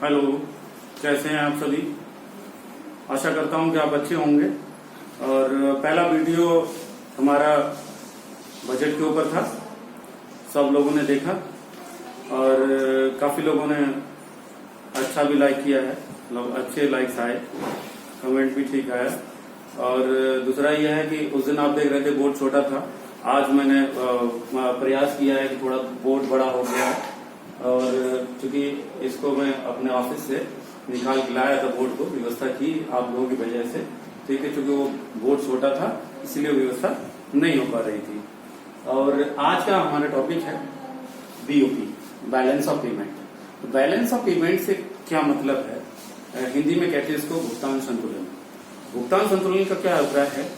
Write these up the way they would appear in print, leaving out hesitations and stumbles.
Hello, कैसे हैं आप सभी। आशा करता हूं कि आप अच्छे होंगे। और पहला वीडियो हमारा बजट के ऊपर था, सब लोगों ने देखा और काफी लोगों ने अच्छा भी लाइक किया है, मतलब अच्छे लाइक्स आए, कमेंट भी ठीक आया। और दूसरा यह है कि उस दिन आप देख रहे थे बोर्ड छोटा था, आज मैंने प्रयास किया है कि थोड़ा बोर्ड बड़ा हो गया है। और चूंकि इसको मैं अपने ऑफिस से निकाल के लाया था, बोर्ड को व्यवस्था की आप लोगों की वजह से, ठीक है, क्योंकि वो बोर्ड छोटा था इसलिए व्यवस्था नहीं हो पा रही थी। और आज का हमारा टॉपिक है बीओपी, बैलेंस ऑफ पेमेंट। तो बैलेंस ऑफ पेमेंट से क्या मतलब है, हिंदी में कहते हैं इसको भुगतान संतुलन। भुगतान संतुलन का क्या अभिप्राय है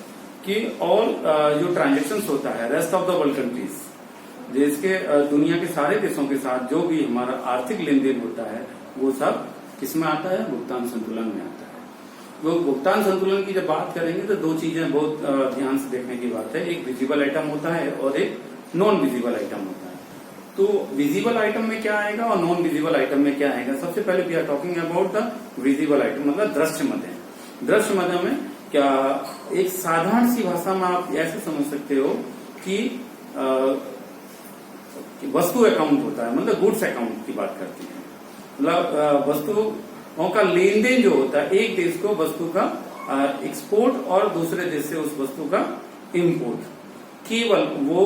कि ऑल जो ट्रांजेक्शन होता है rest of the world countries, देश के दुनिया के सारे देशों के साथ जो भी हमारा आर्थिक लेन देन होता है वो सब किसमें आता है, भुगतान संतुलन में आता है। तो भुगतान संतुलन की जब बात करेंगे तो दो चीजें बहुत ध्यान से देखने की बात है, एक विजिबल आइटम होता है और एक नॉन विजिबल आइटम होता है। तो विजिबल आइटम में क्या आएगा और नॉन विजिबल आइटम में क्या आएगा। सबसे पहले we are talking about the visible item, मतलब दृश्य मद। दृश्य मद में क्या, एक साधारण सी भाषा में आप ऐसे समझ सकते हो कि वस्तु अकाउंट होता है, मतलब गुड्स अकाउंट की बात करते हैं। मतलब वस्तुओं का लेन देन जो होता है, एक देश को वस्तु का एक्सपोर्ट और दूसरे देश से उस वस्तु का इंपोर्ट, केवल वो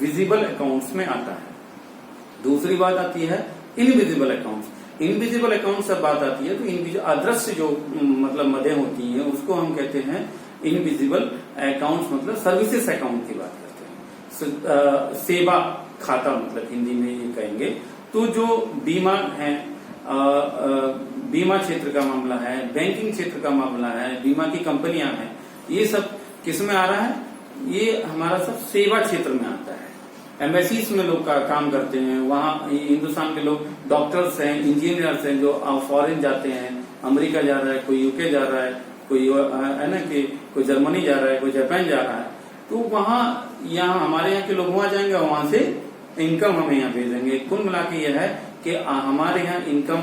विजिबल अकाउंट्स में आता है। दूसरी बात आती है इनविजिबल अकाउंट्स। इनविजिबल अकाउंट से बात आती है तो अदृश्य जो मतलब मदें होती हैं उसको हम कहते हैं इनविजिबल अकाउंट्स, मतलब सर्विसेज अकाउंट की बात करते हैं। सेवा खाता मतलब हिंदी में ये कहेंगे। तो जो बीमा है, बीमा क्षेत्र का मामला है, बैंकिंग क्षेत्र का मामला है, बीमा की कंपनियां हैं, ये सब किस में आ रहा है, ये हमारा सब सेवा क्षेत्र में आता है। एम्बेसीज में लोग काम करते हैं, वहाँ हिंदुस्तान के लोग डॉक्टर्स हैं, इंजीनियर्स हैं जो फॉरेन जाते हैं, अमेरिका जा रहा है, कोई यूके जा रहा है, कोई है ना कि कोई जर्मनी जा रहा है, कोई जापान जा रहा है। तो वहाँ यहाँ हमारे यहाँ के लोग वहां जाएंगे और वहां से इनकम हमें यहाँ भेजेंगे। कुल मिला के यह है कि हमारे यहाँ इनकम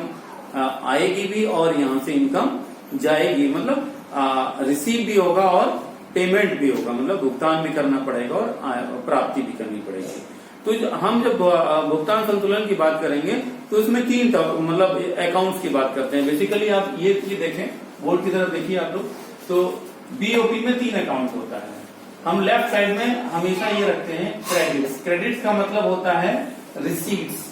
आएगी भी और यहाँ से इनकम जाएगी, मतलब रिसीव भी होगा और पेमेंट भी होगा, मतलब भुगतान भी करना पड़ेगा और प्राप्ति भी करनी पड़ेगी। तो हम जब भुगतान संतुलन की बात करेंगे तो इसमें तीन मतलब अकाउंट्स की बात करते हैं। बेसिकली आप ये देखें, बोर्ड की तरफ देखिए आप लोग, तो बीओपी में तीन अकाउंट होता है। हम लेफ्ट साइड में हमेशा ये रखते हैं क्रेडिट्स। क्रेडिट्स का मतलब होता है रिसीट्स,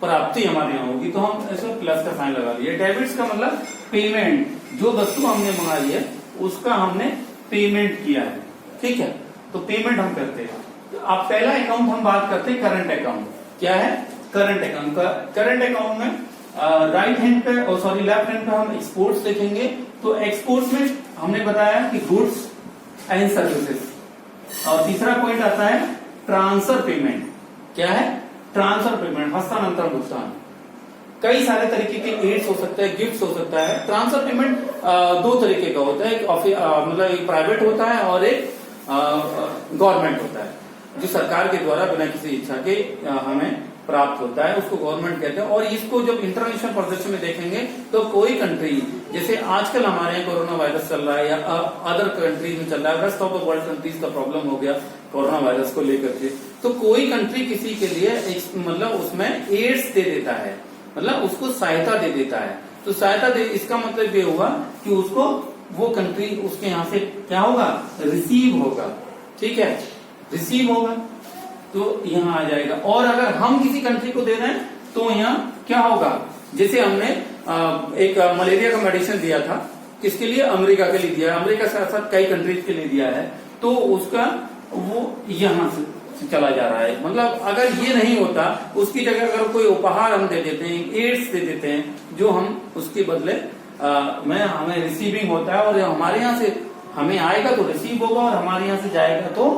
प्राप्ति हमारे यहाँ होगी तो हम ऐसे प्लस का साइन लगा दिए। डेबिट्स का मतलब पेमेंट, जो वस्तु हमने मंगाई है उसका हमने पेमेंट किया है, ठीक है, तो पेमेंट हम करते हैं। तो अब पहला अकाउंट हम बात करते हैं करंट अकाउंट। क्या है करंट अकाउंट? करंट अकाउंट में राइट हैंड पे और सॉरी लेफ्ट हैंड पे हम एक्सपोर्ट्स देखेंगे। तो एक्सपोर्ट्स में हमने बताया कि गुड्स एंड सर्विसेज। और तीसरा पॉइंट आता है ट्रांसफर पेमेंट। क्या है ट्रांसफर पेमेंट, हस्तांतरण भुगतान। कई सारे तरीके के एड्स हो सकता है, गिफ्ट्स हो सकता है। ट्रांसफर पेमेंट दो तरीके का होता है, मतलब एक प्राइवेट होता है और एक गवर्नमेंट होता है, जो सरकार के द्वारा बिना किसी इच्छा के हमें प्राप्त होता है, उसको गवर्नमेंट कहते हैं। और इसको जब इंटरनेशनल परिदृश्य में देखेंगे तो कोई कंट्री, जैसे आजकल हमारे यहाँ कोरोना वायरस चल रहा है या अदर कंट्रीज में चल रहा है, rest of the world countries का प्रॉब्लम हो गया कोरोना वायरस को लेकर के, तो कोई कंट्री किसी के लिए मतलब उसमें एड्स दे देता है, मतलब उसको सहायता दे देता है। तो सहायता दे, इसका मतलब ये हुआ कि उसको वो कंट्री उसके यहाँ से क्या होगा, रिसीव होगा, ठीक है, रिसीव होगा तो यहाँ आ जाएगा। और अगर हम किसी कंट्री को दे रहे हैं तो यहाँ क्या होगा, जैसे हमने एक मलेरिया का मेडिसिन दिया था, किसके लिए, अमेरिका के लिए दिया है, अमेरिका के साथ साथ कई कंट्रीज के लिए दिया है, तो उसका वो यहाँ से चला जा रहा है। मतलब अगर ये नहीं होता, उसकी जगह अगर कोई उपहार हम दे देते हैं, एड्स दे देते हैं, जो हम उसके बदले में हमें रिसीविंग होता है और हमारे यहाँ से हमें आएगा तो रिसीव होगा और हमारे यहाँ से जाएगा तो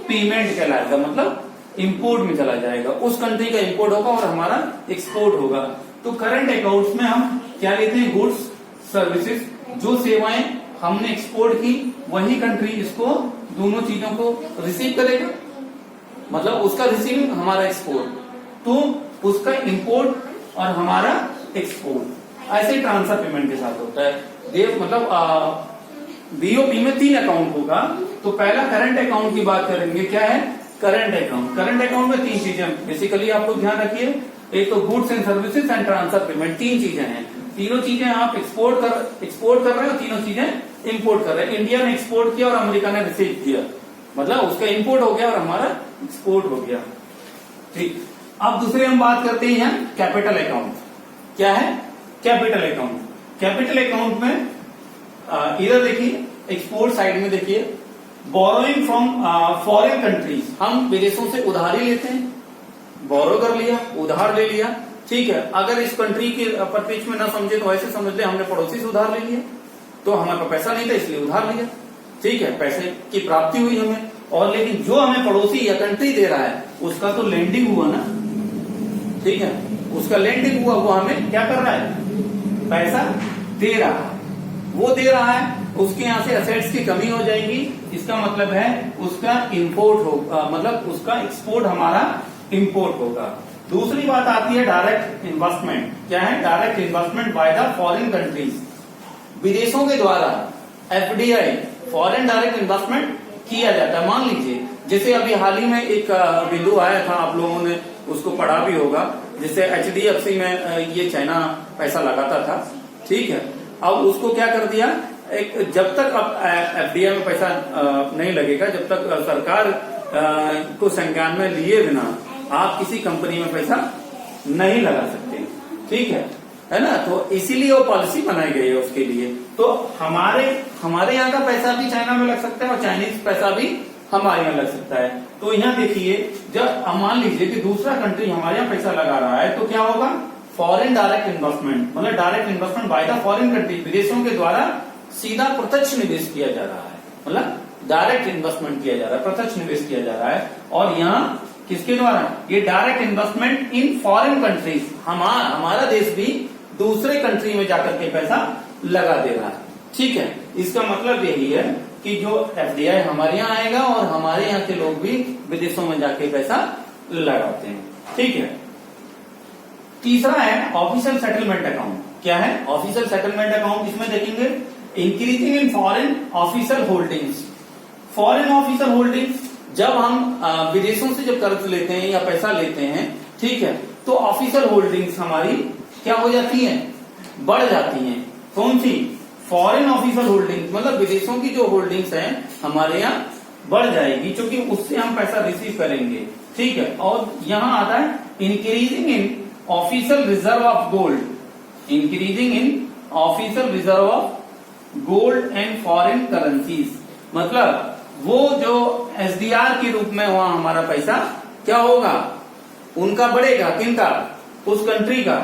पेमेंट कहलाएगा, मतलब इंपोर्ट में चला जाएगा, उस कंट्री का इंपोर्ट होगा और हमारा एक्सपोर्ट होगा। तो करंट अकाउंट्स में हम क्या लेते हैं, गुड्स सर्विसेज, जो सेवाएं हमने एक्सपोर्ट की वही कंट्री इसको दोनों चीजों को रिसीव करेगा, मतलब उसका रिसीविंग हमारा एक्सपोर्ट, तो उसका इंपोर्ट और हमारा एक्सपोर्ट, ऐसे ट्रांसफर पेमेंट के साथ होता है। मतलब बीओपी में 3 अकाउंट होगा। तो पहला करंट अकाउंट की बात करेंगे, क्या है करंट अकाउंट। करंट अकाउंट में 3 चीजें बेसिकली आप लोग ध्यान रखिए, एक तो goods and services and transfer payment, 3 चीजें हैं। तीनों चीजें आप एक्सपोर्ट कर रहे हो, तीनों चीजें इंपोर्ट कर रहे हैं। इंडिया ने एक्सपोर्ट किया और अमेरिका ने रिसीव किया, मतलब उसका इंपोर्ट हो गया और हमारा एक्सपोर्ट हो गया। ठीक, अब दूसरे हम बात करते हैं कैपिटल अकाउंट। क्या है कैपिटल अकाउंट। कैपिटल अकाउंट में इधर देखिए एक्सपोर्ट साइड में देखिए, बोरोइंग फ्रॉम फॉरेन कंट्रीज, हम विदेशों से उधारी लेते हैं, बोरो कर लिया, उधार ले लिया। ठीक है, अगर इस कंट्री के परिप्रेक्ष्य में ना समझे तो ऐसे समझ ले हमने पड़ोसी से उधार ले लिया, तो हमारे पास पैसा नहीं था इसलिए उधार लिया। ठीक है, पैसे की प्राप्ति हुई हमें, और लेकिन जो हमें पड़ोसी या कंट्री दे रहा है उसका तो लैंडिंग हुआ ना। ठीक है, उसका लैंडिंग हुआ, वो हमें क्या कर रहा है, पैसा दे रहा है, वो दे रहा है, उसके यहाँ से असेट्स की कमी हो जाएगी, इसका मतलब है उसका इंपोर्ट होगा, मतलब उसका एक्सपोर्ट हमारा इंपोर्ट होगा। दूसरी बात आती है डायरेक्ट इन्वेस्टमेंट। क्या है direct investment by the foreign countries, विदेशों के द्वारा एफडीआई फॉरेन डायरेक्ट इन्वेस्टमेंट किया जाता है। मान लीजिए जैसे अभी हाल ही में एक बिंदु आया था, आप लोगों ने उसको पढ़ा भी होगा, जैसे एचडीएफसी में ये चाइना पैसा लगाता था। ठीक है, अब उसको क्या कर दिया, एक जब तक अब एफडीआई में पैसा नहीं लगेगा, जब तक सरकार को संज्ञान में लिए बिना आप किसी कंपनी में पैसा नहीं लगा सकते। ठीक है ना, तो इसीलिए वो पॉलिसी बनाई गई है उसके लिए। तो हमारे यहाँ का पैसा भी चाइना में लग सकता है और चाइनीज पैसा भी हमारे यहाँ लग सकता है। तो यहाँ देखिए, जब मान लीजिए कि दूसरा कंट्री हमारे यहाँ पैसा लगा रहा है तो क्या होगा, फॉरेन डायरेक्ट इन्वेस्टमेंट, मतलब direct investment by the foreign country, विदेशों के द्वारा सीधा प्रत्यक्ष निवेश किया जा रहा है, मतलब डायरेक्ट इन्वेस्टमेंट किया जा रहा है, प्रत्यक्ष निवेश किया जा रहा है। और यहाँ किसके द्वारा, ये direct investment in foreign countries, हमारा देश भी दूसरे कंट्री में जाकर के पैसा लगा दे रहा है। ठीक है, इसका मतलब यही है कि जो एफडीआई हमारे यहाँ आएगा और हमारे यहाँ के लोग भी विदेशों में जाके पैसा लगाते हैं। ठीक है, तीसरा है ऑफिशियल सेटलमेंट अकाउंट। क्या है ऑफिशियल सेटलमेंट अकाउंट, इसमें देखेंगे increasing in foreign official holdings. Foreign official holdings, जब हम विदेशों से जब कर्ज लेते हैं या पैसा लेते हैं, ठीक है, तो ऑफिशियल होल्डिंग्स हमारी क्या हो जाती है, बढ़ जाती हैं। कौन सी, फॉरेन ऑफिशियल होल्डिंग्स, मतलब विदेशों की जो होल्डिंग्स हैं हमारे यहाँ बढ़ जाएगी, क्योंकि उससे हम पैसा रिसीव करेंगे। ठीक है, और यहाँ आता है increasing in official reserve of gold, increasing in official reserve of gold and foreign currencies, मतलब वो जो एसडीआर के रूप में वहां हमारा पैसा क्या होगा, उनका बढ़ेगा, किनका, उस कंट्री का,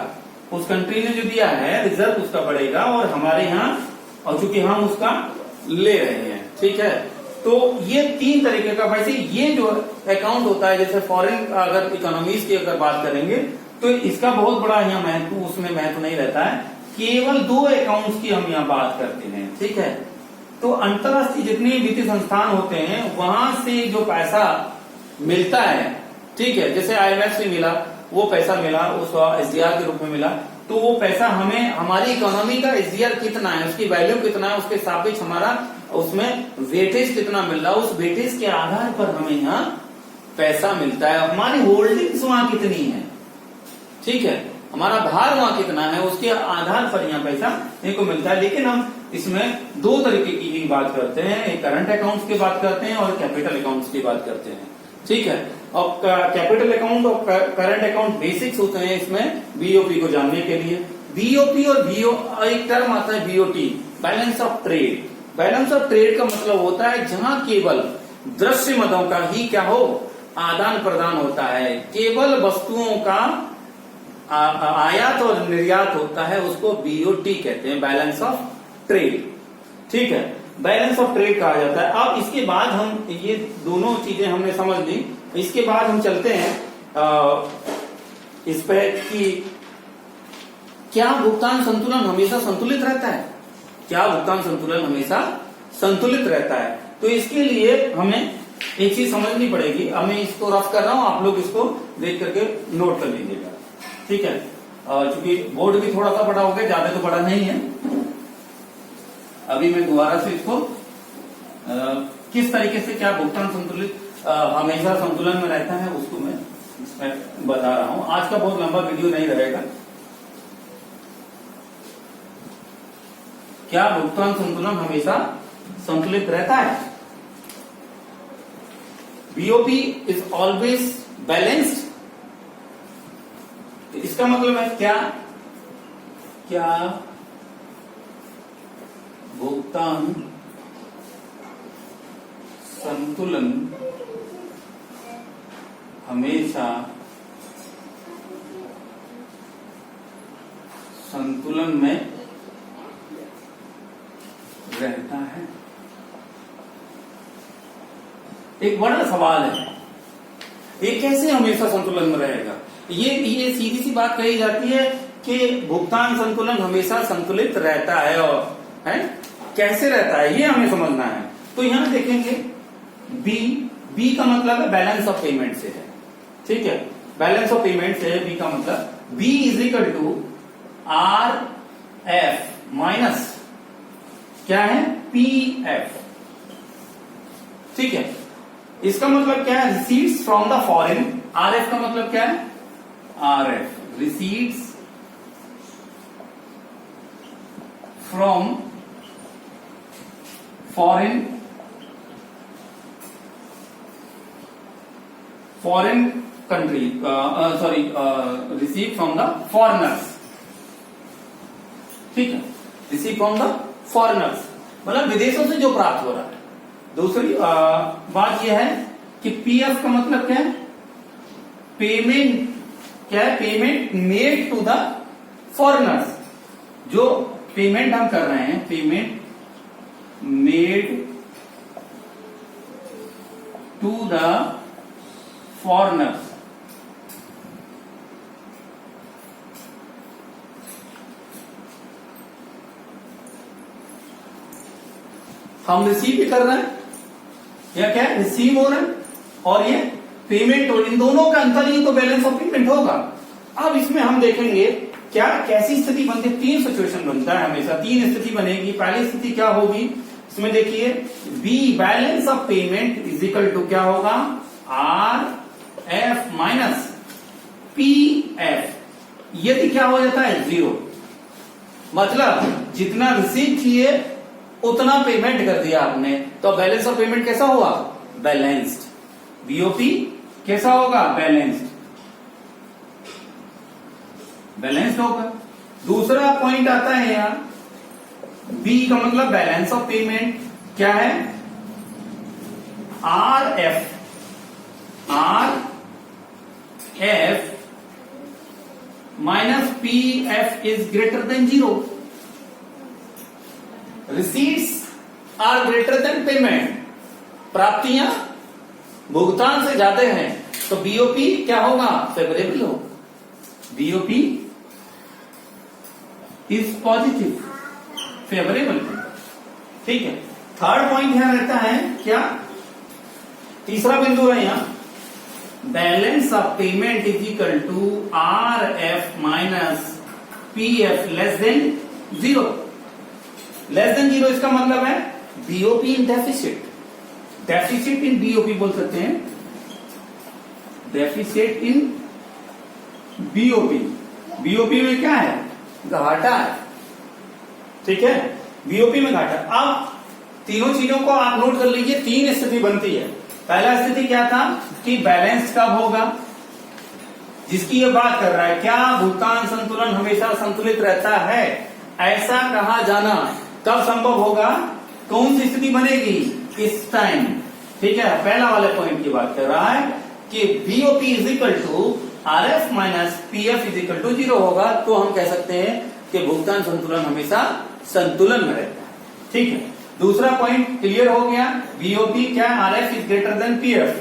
उस कंट्री ने जो दिया है रिजर्व उसका बढ़ेगा और हमारे यहाँ, और चूंकि हम उसका ले रहे हैं। ठीक है, तो ये 3 तरीके का वैसे ये जो अकाउंट होता है, जैसे फॉरेन अगर इकोनॉमीज की अगर बात करेंगे तो इसका बहुत बड़ा यहाँ महत्व, उसमें महत्व नहीं रहता है, केवल 2 अकाउंट्स की हम यहाँ बात करते हैं। ठीक है, तो अंतरराष्ट्रीय जितने वित्तीय संस्थान होते हैं वहां से जो पैसा मिलता है, ठीक है, जैसे आईएमएफ से मिला, वो पैसा मिला, उसका एसडीआर के रूप में मिला, तो वो पैसा हमें, हमारी इकोनॉमी का एसडीआर कितना है, उसकी वैल्यू कितना है, उसके सापेक्ष हमारा उसमें वेटेज कितना मिल रहा है, उस वेटेज के आधार पर हमें यहाँ पैसा मिलता है। हमारी होल्डिंग्स वहां कितनी है, ठीक है, हमारा भार वहां कितना है, उसके आधार पर यहाँ पैसा इनको मिलता है। लेकिन हम इसमें 2 तरीके की ही बात करते हैं, एक करंट अकाउंट्स की बात करते हैं और कैपिटल अकाउंट्स की बात करते हैं। ठीक है, और कैपिटल अकाउंट और करंट अकाउंट बेसिक्स होते हैं इसमें बीओपी को जानने के लिए। बीओपी और एक टर्म आता है BOT, balance of trade. Balance of trade का मतलब होता है जहां केवल दृश्य मदों का ही क्या हो, आदान प्रदान होता है, केवल वस्तुओं का आयात और निर्यात होता है, उसको बीओटी कहते हैं, बैलेंस ऑफ ट्रेड। ठीक है, बैलेंस ऑफ ट्रेड कहा जाता है। अब इसके बाद हम ये दोनों चीजें हमने समझ ली, इसके बाद हम चलते हैं इस पे कि क्या भुगतान संतुलन हमेशा संतुलित रहता है, क्या भुगतान संतुलन हमेशा संतुलित रहता है। तो इसके लिए हमें एक चीज समझनी पड़ेगी, मैं इसको रफ कर रहा हूं, आप लोग इसको देख करके नोट कर लीजिएगा। ठीक है, चूंकि बोर्ड भी थोड़ा सा बड़ा हो गया, ज्यादा तो बड़ा नहीं है। अभी मैं दोबारा से इसको किस तरीके से क्या भुगतान संतुलित हमेशा संतुलन में रहता है उसको मैं इसमें बता रहा हूं। आज का बहुत लंबा वीडियो नहीं रहेगा। क्या भुगतान संतुलन हमेशा संतुलित रहता है? BOP is always balanced. इसका मतलब है क्या भुगतान संतुलन हमेशा संतुलन में रहता है? एक बड़ा सवाल है, ये कैसे हमेशा संतुलन में रहेगा? ये सीधी सी बात कही जाती है कि भुगतान संतुलन हमेशा संतुलित रहता है, और है कैसे रहता है ये हमें समझना है। तो यहां देखेंगे बी का मतलब है बैलेंस ऑफ पेमेंट से है, ठीक है, बैलेंस ऑफ पेमेंट से है बी का मतलब। B is equal to R F minus क्या है, पी एफ, ठीक है। इसका मतलब क्या है, receipts from the foreign. R F का मतलब क्या है, R F receipts from foreign country, receive from the foreigners, ठीक है, रिसीव फ्रॉम द फॉरेनर्स मतलब विदेशों से जो प्राप्त हो रहा है। दूसरी बात यह है कि पीएफ का मतलब क्या है, पेमेंट क्या है, payment made to the foreigners. जो पेमेंट हम कर रहे हैं, payment made to the foreigners. हम रिसीव भी कर रहे हैं या क्या रिसीव हो रहे हैं, और ये पेमेंट हो, इन दोनों का अंतर ही तो बैलेंस ऑफ पेमेंट होगा। अब इसमें हम देखेंगे क्या कैसी स्थिति बनती है। तीन सिचुएशन बनता है हमेशा, तीन स्थिति बनेगी। पहली स्थिति क्या होगी, इसमें देखिए B balance of payment is equal to क्या होगा, R F minus P F. यदि क्या हो जाता है, जीरो, मतलब जितना रिसीव किए उतना पेमेंट कर दिया आपने, तो बैलेंस ऑफ पेमेंट कैसा हुआ, बैलेंस्ड। बीओपी कैसा होगा, बैलेंस्ड, बैलेंस्ड होगा। दूसरा पॉइंट आता है यहां, बी का मतलब बैलेंस ऑफ पेमेंट क्या है, R F minus P F is greater than zero. Receipts are greater than payment, प्राप्तियां भुगतान से ज्यादा हैं, तो बीओपी क्या होगा, फेवरेबल हो। बीओपी इज पॉजिटिव, फेवरेबल, ठीक है। थर्ड पॉइंट यहां रहता है क्या, तीसरा बिंदु है यहां, balance of payment is equal to R F minus P F less than zero. Less than zero इसका मतलब है BOP in deficit, deficit in BOP बोल सकते हैं, डेफिसिट इन बीओपी। बीओपी में क्या है, घाटा है, ठीक है, बीओपी में घाटा। अब तीनों चीजों को आप नोट कर लीजिए, तीन स्थिति बनती है। पहला स्थिति क्या था कि बैलेंस कब होगा, जिसकी ये बात कर रहा है, क्या भुगतान संतुलन हमेशा संतुलित रहता है, ऐसा कहा जाना कब संभव होगा, कौन सी स्थिति बनेगी, इस टाइम, ठीक है। पहला वाले पॉइंट की बात कर रहा है कि BOP is equal to R F minus P F is equal to zero होगा, तो हम कह सकते हैं कि भुगतान संतुलन हमेशा संतुलन में रहता है, ठीक है। दूसरा पॉइंट क्लियर हो गया, बीओपी क्या, R F is greater then P F,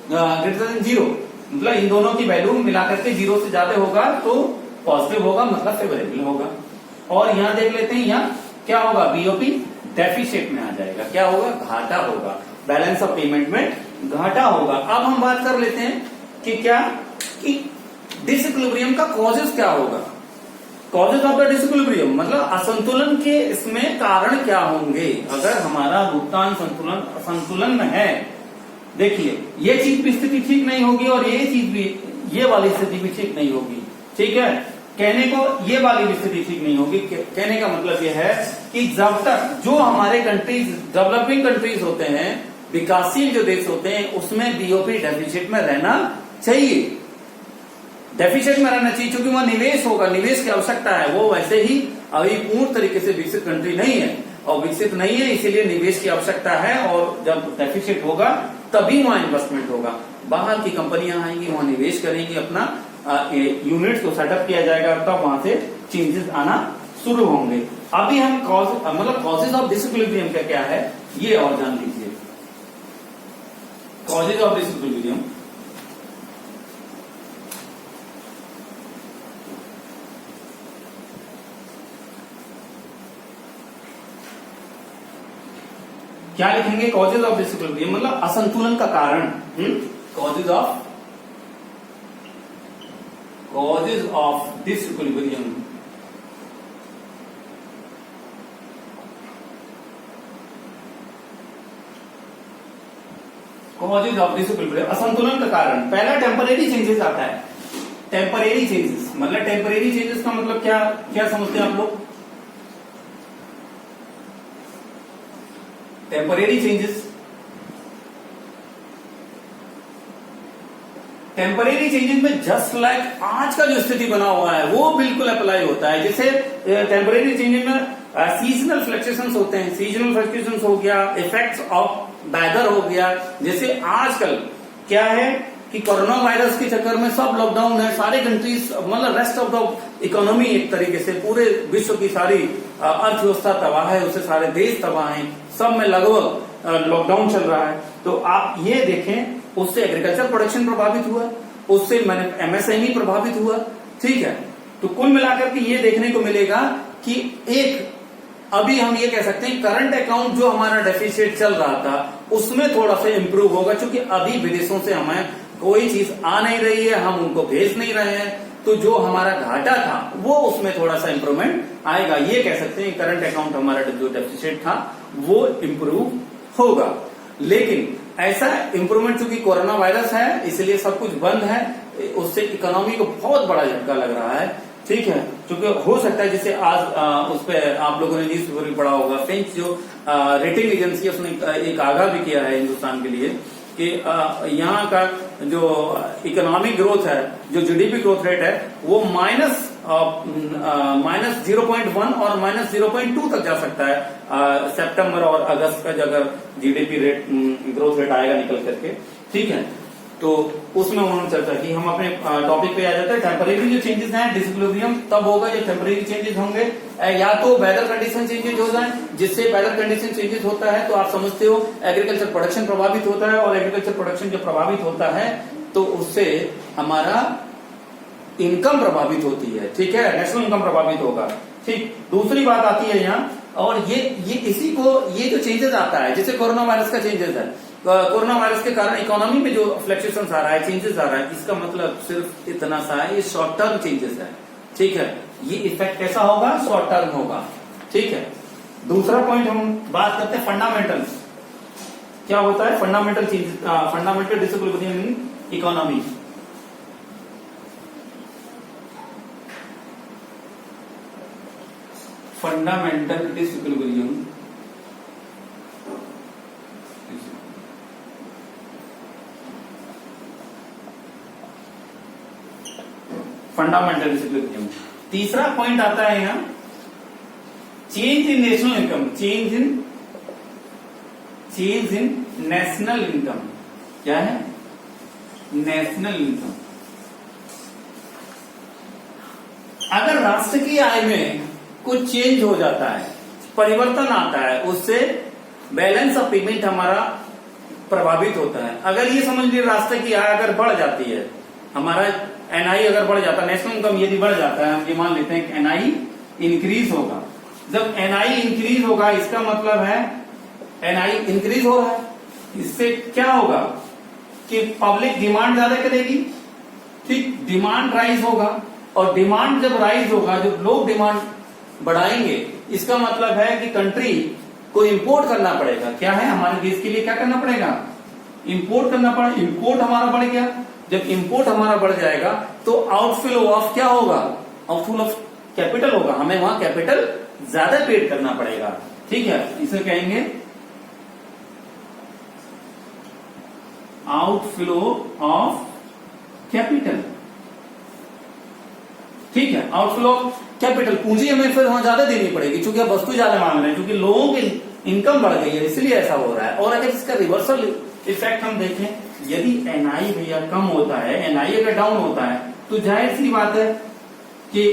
greater than zero, मतलब इन दोनों की वैल्यू मिलाकर के जीरो से ज्यादा होगा तो पॉजिटिव होगा, मतलब फेवरेबल होगा। और यहां देख लेते हैं, यहां क्या होगा, बीओपी डेफिसिट में आ जाएगा, क्या होगा, घाटा होगा, बैलेंस ऑफ पेमेंट में घाटा होगा। अब हम बात कर लेते हैं कि क्या, कि डिसइक्विलिब्रियम का कॉजेस क्या होगा। कॉजेज ऑफ द डिसइक्विलिब्रियम मतलब असंतुलन के इसमें कारण क्या होंगे। अगर हमारा भुगतान संतुलन में है, देखिए ये चीज भी स्थिति ठीक नहीं होगी और ये चीज भी, ये वाली स्थिति भी ठीक नहीं होगी। ठीक है, कहने को ये वाली भी स्थिति ठीक नहीं होगी। कहने का मतलब ये है कि जब तक जो हमारे कंट्रीज, डेवलपिंग कंट्रीज होते हैं, विकासशील जो देश होते हैं, उसमें बीओपी डेफिसिट में रहना चाहिए, डेफिसिट में रहना चाहिए, क्योंकि वह निवेश होगा, निवेश की आवश्यकता है। वो वैसे ही अभी पूर्ण तरीके से विकसित कंट्री नहीं है और विकसित नहीं है, इसीलिए निवेश की आवश्यकता है और जब डेफिसिट होगा तभी वहां इन्वेस्टमेंट होगा। बाहर की कंपनियां आएंगी, वहां निवेश करेंगी, अपना यूनिट्स को सेटअप किया जाएगा, तब वहां से चेंजेस आना शुरू होंगे। अभी हम मतलब कॉजेज ऑफ डिसइक्विलिब्रियम का क्या है ये और जान लीजिए। कॉजेज ऑफ डिसइक्विलिब्रियम क्या लिखेंगे? कॉजेज ऑफ डिसइक्विलिब्रियम मतलब असंतुलन का कारण। Causes of disequilibrium, causes of disequilibrium असंतुलन का कारण। पहला टेम्परेरी चेंजेस आता है। टेम्परेरी चेंजेस मतलब, टेम्परेरी चेंजेस का मतलब क्या क्या समझते हैं आप लोग? टेम्परेरी चेंजेस, टेम्परेरी चेंजेस में जस्ट लाइक आज का जो स्थिति बना हुआ है वो बिल्कुल अप्लाई होता है। जैसे टेम्परेरी चेंजेस में सीजनल फ्लक्चुएशंस होते हैं, सीजनल फ्लक्चुएशंस हो गया, इफेक्ट्स ऑफ वेदर हो गया। जैसे आजकल क्या है कि कोरोना वायरस के चक्कर में सब लॉकडाउन है, सारे कंट्रीज मतलब रेस्ट ऑफ द इकोनॉमी एक तरीके से पूरे विश्व की सारी अर्थव्यवस्था तबाह है, उससे सारे देश तबाह हैं, सब में लगभग लॉकडाउन चल रहा है। तो आप ये देखें, उससे एग्रीकल्चर प्रोडक्शन प्रभावित हुआ, उससे एमएसएमई प्रभावित हुआ। ठीक है, तो कुल मिलाकर के ये देखने को मिलेगा कि एक अभी हम ये कह सकते हैं करंट अकाउंट जो हमारा डेफिसिट चल रहा था उसमें थोड़ा सा इंप्रूव होगा, क्योंकि अभी विदेशों से हमें कोई चीज आ नहीं रही है, हम उनको भेज नहीं रहे हैं, तो जो हमारा घाटा था वो उसमें थोड़ा सा इंप्रूवमेंट आएगा। ये कह सकते हैं करंट अकाउंट हमारा जो डेफिसिट था वो इंप्रूव होगा। लेकिन ऐसा इंप्रूवमेंट, चूंकि कोरोना वायरस है इसलिए सब कुछ बंद है, उससे इकोनॉमी को बहुत बड़ा झटका लग रहा है। ठीक है, क्योंकि हो सकता है जैसे आज उस पर आप लोगों ने न्यूज पेपर भी पढ़ा होगा, फिंच जो रेटिंग एजेंसी है उसने एक आगाह भी किया है हिंदुस्तान के लिए कि यहाँ का जो इकोनॉमिक ग्रोथ है, जो जीडीपी ग्रोथ रेट है वो माइनस 0.1 और -0.2 तक जा सकता है सितंबर और अगस्त का, अगर जीडीपी रेट ग्रोथ रेट आएगा निकल करके। ठीक है, तो उसमें उन्होंने चर्चा की। हम अपने टॉपिक पे आ जाते हैं। टेम्परेरी जो चेंजेस हैं डिसइक्विलिब्रियम तब होगा जब टेम्परेरी चेंजेस होंगे, या तो वेदर कंडीशन चेंजेस हो जाए, जिससे वेदर कंडीशन चेंजेस होता है तो आप समझते हो एग्रीकल्चर प्रोडक्शन प्रभावित होता है, और एग्रीकल्चर प्रोडक्शन जब प्रभावित होता है तो उससे हमारा इनकम प्रभावित होती है। ठीक है, नेशनल इनकम प्रभावित होगा। ठीक, दूसरी बात आती है यहाँ, और ये इसी को, ये जो चेंजेस आता है जैसे कोरोना वायरस का चेंजेस है, कोरोना वायरस के कारण इकोनॉमी में जो फ्लक्चुएशन आ रहा है, चेंजेस आ रहा है, इसका मतलब सिर्फ इतना सा है, ये शॉर्ट टर्म चेंजेस है। ठीक है, ये इफेक्ट कैसा होगा? शॉर्ट टर्म होगा। ठीक है, दूसरा पॉइंट हम बात करते हैं फंडामेंटल्स। क्या होता है fundamental changes, fundamental disequilibrium in economy. Fundamental disequilibrium fundamental disequilibrium. तीसरा पॉइंट आता है यहां change in national income. Change in national income क्या है? National income. अगर राष्ट्र की आय में कुछ चेंज हो जाता है, परिवर्तन आता है, उससे बैलेंस ऑफ पेमेंट हमारा प्रभावित होता है। अगर ये समझ लीजिए राष्ट्र की आय अगर बढ़ जाती है, हमारा एनआई अगर बढ़ जाता है, नेशनल इनकम यदि बढ़ जाता है, हम ये मान लेते हैं कि एनआई इंक्रीज होगा। जब एनआई इंक्रीज होगा इसका मतलब है एनआई इंक्रीज हो रहा है, इससे क्या होगा कि पब्लिक डिमांड ज्यादा करेगी। ठीक, डिमांड राइज होगा, और डिमांड जब राइज होगा, जब लोग डिमांड बढ़ाएंगे, इसका मतलब है कि कंट्री को इंपोर्ट करना पड़ेगा। क्या है, हमारे देश के लिए क्या करना पड़ेगा, इंपोर्ट करना पड़ेगा। इंपोर्ट हमारा बढ़ गया, जब इंपोर्ट हमारा बढ़ जाएगा तो आउटफ्लो ऑफ क्या होगा, आउटफ्लो ऑफ कैपिटल होगा, हमें वहां कैपिटल ज्यादा पेड करना पड़ेगा। ठीक है, इसे कहेंगे आउटफ्लो ऑफ कैपिटल। ठीक है, आउटफ्लो ऑफ कैपिटल, पूंजी हमें फिर वहां ज्यादा देनी पड़ेगी, क्योंकि अब वस्तु ज्यादा मांग रहे हैं, क्योंकि लोगों की इनकम बढ़ गई है, इसलिए ऐसा हो रहा है। और अगर इसका रिवर्सल इफेक्ट हम देखें, यदि एनआई भैया कम होता है, एनआई अगर डाउन होता है, तो जाहिर सी बात है कि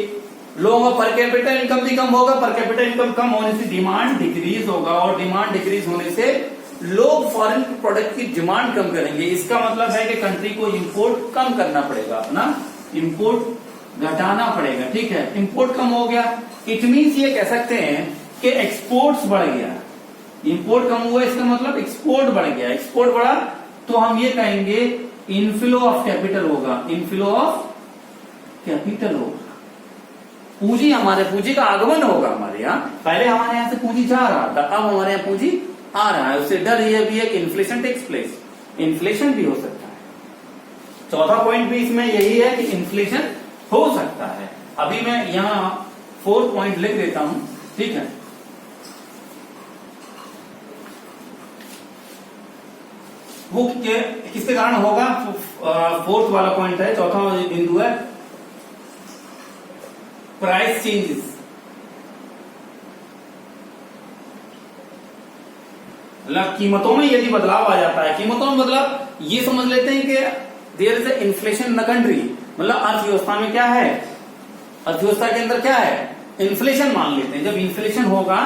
लोगों का पर कैपिटल इनकम भी कम होगा, पर कैपिटल इनकम कम होने से डिमांड डिक्रीज होगा, और डिमांड डिक्रीज होने से लोग फॉरेन प्रोडक्ट की डिमांड कम करेंगे। इसका मतलब है कि कंट्री को इंपोर्ट कम करना पड़ेगा, अपना इंपोर्ट घटाना पड़ेगा। ठीक है, इंपोर्ट कम हो गया, इट मीन्स ये कह सकते हैं कि एक्सपोर्ट्स बढ़ गया। इंपोर्ट कम हुआ, इसका मतलब एक्सपोर्ट बढ़ गया। एक्सपोर्ट बढ़ा तो हम ये कहेंगे इनफ्लो ऑफ कैपिटल होगा, इनफ्लो ऑफ कैपिटल होगा, पूंजी पूंजी का आगमन होगा हमारे यहाँ। पहले हमारे यहाँ से पूंजी जा रहा था, अब हमारे यहाँ पूंजी आ रहा है। उससे डर यह भी है कि इन्फ्लेशन टेक्स प्लेस, इन्फ्लेशन भी हो सकता है। चौथा पॉइंट भी इसमें यही है कि इन्फ्लेशन हो सकता है। अभी मैं यहाँ 4 पॉइंट लिख देता हूं। ठीक है, वो किसके कारण होगा, 4th वाला पॉइंट है, चौथा बिंदु है प्राइस चेंजेस। मतलब कीमतों में यदि बदलाव आ जाता है, कीमतों में बदलाव ये समझ लेते हैं कि there is inflation in the country, मतलब अर्थव्यवस्था में क्या है, अर्थव्यवस्था के अंदर क्या है, इन्फ्लेशन मान लेते हैं। जब इन्फ्लेशन होगा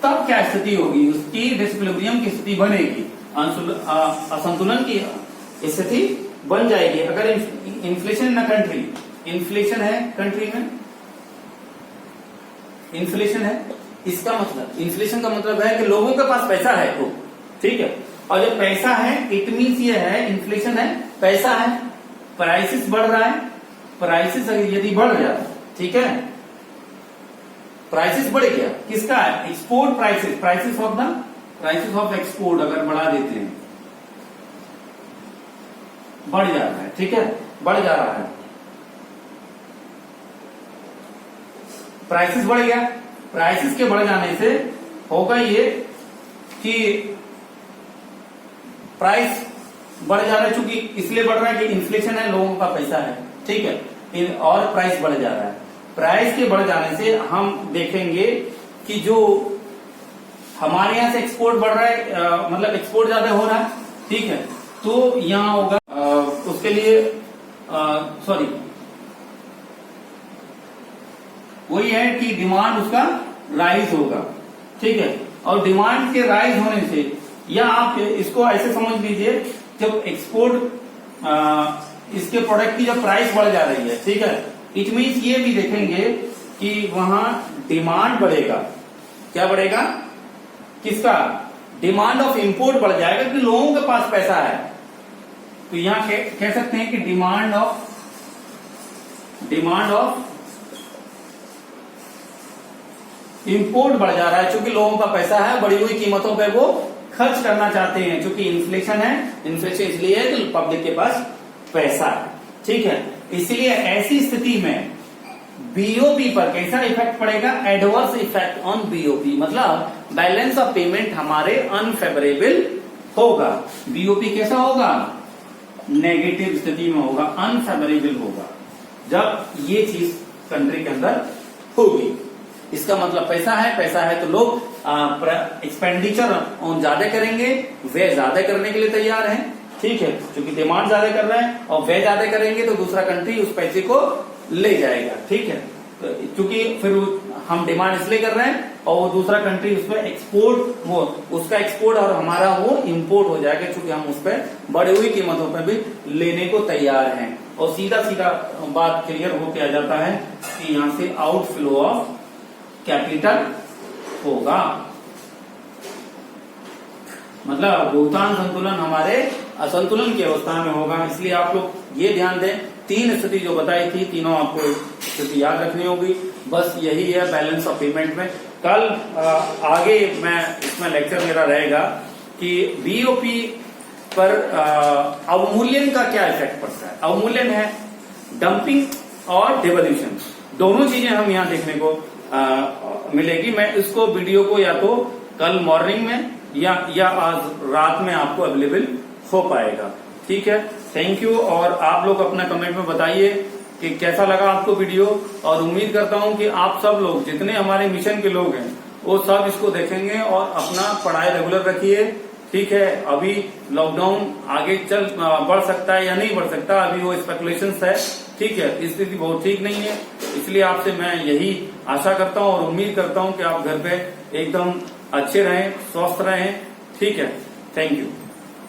तब क्या स्थिति होगी, उसकी डिसइक्विलिब्रियम की स्थिति बनेगी, असंतुलन की स्थिति बन जाएगी। अगर inflation in the country, inflation है कंट्री में, इन्फ्लेशन है, इसका मतलब, इन्फ्लेशन का मतलब है कि लोगों के पास पैसा है तो, ठीक है, और जब पैसा है इट मीन्स ये है, इन्फ्लेशन है, पैसा है, प्राइसेस बढ़ रहा है, प्राइसेस यदि बढ़ जाए, ठीक है, प्राइसेस बढ़ गया, किसका है, export prices, prices of export अगर बढ़ा देते हैं, बढ़ जा रहा है, ठीक है, बढ़ जा रहा है, प्राइसेस बढ़ गया, प्राइसेस के बढ़ जाने से होगा ये कि प्राइस बढ़ जा रहा है, चूंकि इसलिए बढ़ रहा है कि इन्फ्लेशन है, लोगों का पैसा है, ठीक है, और प्राइस बढ़ जा रहा है। प्राइस के बढ़ जाने से हम देखेंगे कि जो हमारे यहां से एक्सपोर्ट बढ़ रहा है, मतलब एक्सपोर्ट ज्यादा हो रहा है, ठीक है, तो यहां होगा उसके लिए सॉरी वही है कि डिमांड उसका राइज होगा, ठीक है, और डिमांड के राइज होने से, या आप इसको ऐसे समझ लीजिए, जब एक्सपोर्ट इसके प्रोडक्ट की जब प्राइस बढ़ जा रही है, ठीक है, इट मीन्स ये भी देखेंगे कि वहां डिमांड बढ़ेगा, क्या बढ़ेगा, किसका, डिमांड ऑफ इंपोर्ट बढ़ जाएगा, कि लोगों के पास पैसा है, तो यहां कह सकते हैं कि डिमांड ऑफ इंपोर्ट बढ़ जा रहा है, क्योंकि लोगों का पैसा है, बढ़ी हुई कीमतों पे वो खर्च करना चाहते हैं, क्योंकि इन्फ्लेशन है, इन्फ्लेशन इसलिए है कि पब्लिक के पास पैसा है, ठीक है, इसलिए ऐसी स्थिति में बीओपी पर कैसा इफेक्ट पड़ेगा, एडवर्स इफेक्ट ऑन बीओपी, मतलब बैलेंस ऑफ पेमेंट हमारे अनफेवरेबल होगा। बीओपी कैसा होगा, नेगेटिव स्थिति में होगा, अनफेवरेबल होगा, जब ये चीज कंट्री के अंदर होगी। इसका मतलब पैसा है तो लोग एक्सपेंडिचर ज्यादा करेंगे, व्यय ज्यादा करने के लिए तैयार हैं, ठीक है, क्योंकि डिमांड ज्यादा कर रहे हैं, और व्यय ज्यादा करेंगे तो दूसरा कंट्री उस पैसे को ले जाएगा, ठीक है, क्योंकि फिर हम डिमांड इसलिए कर रहे हैं और वो दूसरा कंट्री उस पर एक्सपोर्ट, वो उसका एक्सपोर्ट और हमारा वो इंपोर्ट हो जाएगा, क्योंकि हम उस पर बढ़ी हुई कीमतों पर भी लेने को तैयार हैं। और सीधा सीधा बात क्लियर होके आ जाता है कि यहाँ से आउटफ्लो ऑफ कैपिटल होगा, मतलब भुगतान संतुलन हमारे असंतुलन की अवस्था में होगा। इसलिए आप लोग ये ध्यान दें तीन स्थिति जो बताई थी, तीनों आपको स्थिति याद रखनी होगी। बस यही है बैलेंस ऑफ पेमेंट में। कल आगे मैं इसमें लेक्चर मेरा रहेगा कि बीओपी पर अवमूल्यन का क्या इफेक्ट पड़ता है। अवमूल्यन है डंपिंग और डिवोल्यूशन, दोनों चीजें हम यहाँ देखने को मिलेगी। मैं इसको वीडियो को या तो कल मॉर्निंग में या आज रात में आपको अवेलेबल हो पाएगा। ठीक है, थैंक यू। और आप लोग अपना कमेंट में बताइए कि कैसा लगा आपको वीडियो, और उम्मीद करता हूं कि आप सब लोग जितने हमारे मिशन के लोग हैं वो सब इसको देखेंगे और अपना पढ़ाई रेगुलर रखिए। ठीक है, अभी लॉकडाउन आगे बढ़ सकता है या नहीं बढ़ सकता, अभी वो स्पेकुलेशंस है। ठीक है, स्थिति बहुत ठीक नहीं है, इसलिए आपसे मैं यही आशा करता हूं और उम्मीद करता हूं कि आप घर पे एकदम अच्छे रहें, स्वस्थ रहें। ठीक है, थैंक यू।